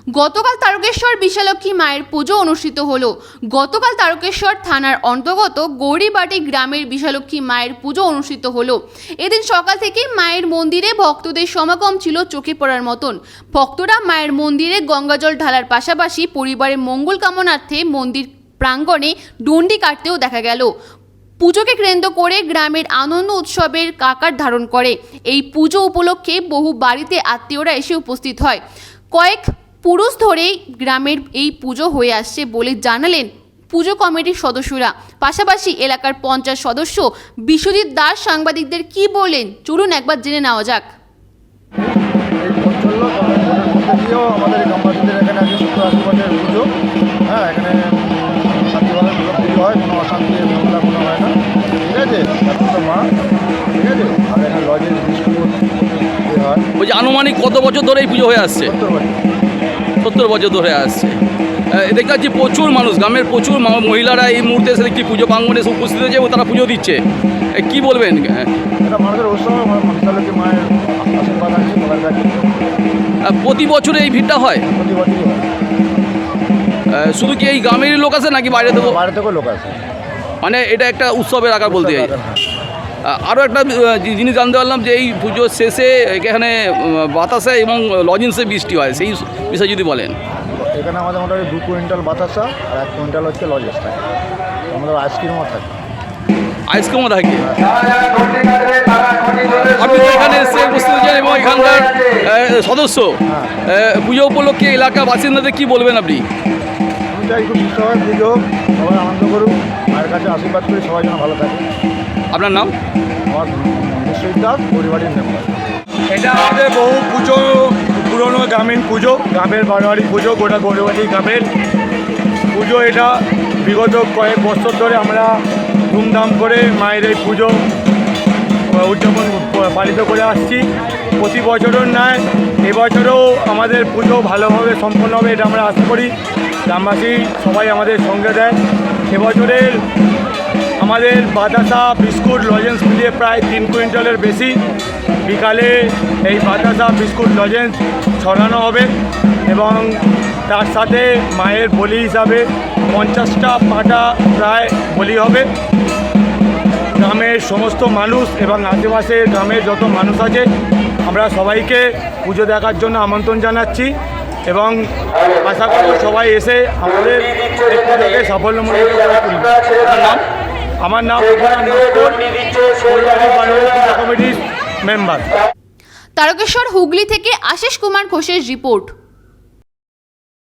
গতকাল তারকেশ্বর বিশালক্ষী মায়ের পুজো অনুষ্ঠিত হলো। গতকাল তারকেশ্বর থানার অন্তর্গত গৌরীবাটি গ্রামের বিশালক্ষী মায়ের পুজো অনুষ্ঠিত হলো। এদিন সকাল থেকে মায়ের মন্দিরে ভক্তদের সমাগম ছিল চোখে পড়ার মতন। ভক্তরা মায়ের মন্দিরে গঙ্গাজল ঢালার পাশাপাশি পরিবারের মঙ্গল কামনার্থে মন্দির প্রাঙ্গণে ডন্ডি কাটতেও দেখা গেল। পুজোকে কেন্দ্র করে গ্রামের আনন্দ উৎসবের আকার ধারণ করে। এই পুজো উপলক্ষে বহু বাড়িতে আত্মীয়রা এসে উপস্থিত হয়। কয়েক পুরুষ ধরেই গ্রামের এই পুজো হয়ে আসছে বলে জানালেন পুজো কমিটির সদস্যরা। পাশাপাশি এলাকার পঞ্চায়েত সদস্য বিশ্বজিৎ দাস সাংবাদিকদের কি বলেন চলুন একবার জেনে নেওয়া যাক। আমাদের গ্রামবাসীদের এখানে আছে 70-80 বছরের পুজো। হ্যাঁ, এখানে শান্তিভাবে পুজো হয়, কোনো অশান্তি ঝামেলা কোনো হয় না। ঠিক আছে, মা ঠিক আছে। আর এখানে লজের বিস্কুট হয়। বলছি আনুমানিক কত বছর ধরে এই পুজো হয়ে আসছে? 70 বছর ধরে আসছে। দেখতে পাচ্ছি প্রচুর মানুষ, গ্রামের প্রচুর মহিলারা এই মুহূর্তে এসে দেখছি পুজো প্রাঙ্গণে এসে উপস্থিত হয়েছে এবং তারা পুজো দিচ্ছে। কি বলবেন? এটা মানুষের উৎসব, বিশালক্ষী মায়ের আশীর্বাদ আছে সবার কাছে। প্রতি বছরে এই ভিড়টা হয়? প্রতি বছরই হয়। শুধু কি এই গ্রামেরই লোক আছে নাকি বাইরে থেকেও? বাইরে থেকেও লোক আছে। মানে এটা একটা উৎসবের আকার বলতে হয়। আরও একটা জিনিস জানতে পারলাম যে এই পুজোর শেষে এখানে বাতাসা এবং লজেন্সে বৃষ্টি হয়, সেই বিষয়ে যদি বলেন। এখানে আমাদের মোটামুটি 2 কুইন্টাল বাতাসা আর 1 কুইন্টাল হচ্ছে লজেন্স থাকে। আমাদের আইসক্রিমও থাকে। আইসক্রিমও থাকে। আপনি তো এখানে এসে উপস্থিত হয়েছেন এবং এখানকার সদস্য। পুজো উপলক্ষে এলাকার বাসিন্দাদের কি বলবেন আপনি? আমি চাই খুব সুস্থভাবে পুজো হোক, সবাই আনন্দ করুক, মায়ের কাছে আশীর্বাদ করি সবাই যেন ভালো থাকে। আপনার নাম? আমার বিশ্বজিৎ দাস, গৌরীবাড়ির মেম্বার। এটা আমাদের বহু পুজো, পুরনো গ্রামীণ পুজো, গ্রামের বারোয়ারি পুজো, গোটা গৌরবাড়ি গ্রামের পুজো। এটা বিগত কয়েক বছর ধরে আমরা ধুমধাম করে মায়ের এই পুজো উদযাপন পালিত করে আসছি। প্রতি বছরের ন্যায় এবছরেও আমাদের পুজো ভালোভাবে সম্পন্ন হবে এটা আমরা আশা করি। গ্রামবাসী সবাই আমাদের সঙ্গে দেয়। এবছরের আমাদের বাতাসা, বিস্কুট, লজেন্স মিলিয়ে প্রায় 3 কুইন্টালের বেশি বিকালে এই বাতাসা, বিস্কুট, লজেন্স ছড়ানো হবে এবং তার সাথে মায়ের বলি হিসাবে 50টা পাঁঠা প্রায় বলি হবে। গ্রামের সমস্ত মানুষ এবং আশেপাশের গ্রামের যত মানুষ আছে আমরা সবাইকে পুজো দেখার জন্য আমন্ত্রণ জানাচ্ছি এবং আশা করব সবাই এসে আমাদের পুজোকে সাফল্যমণ্ডিত করে তুলবে। আমার নাম কমিটির মেম্বার। তারকেশ্বর হুগলি থেকে আশিস কুমার ঘোষের রিপোর্ট।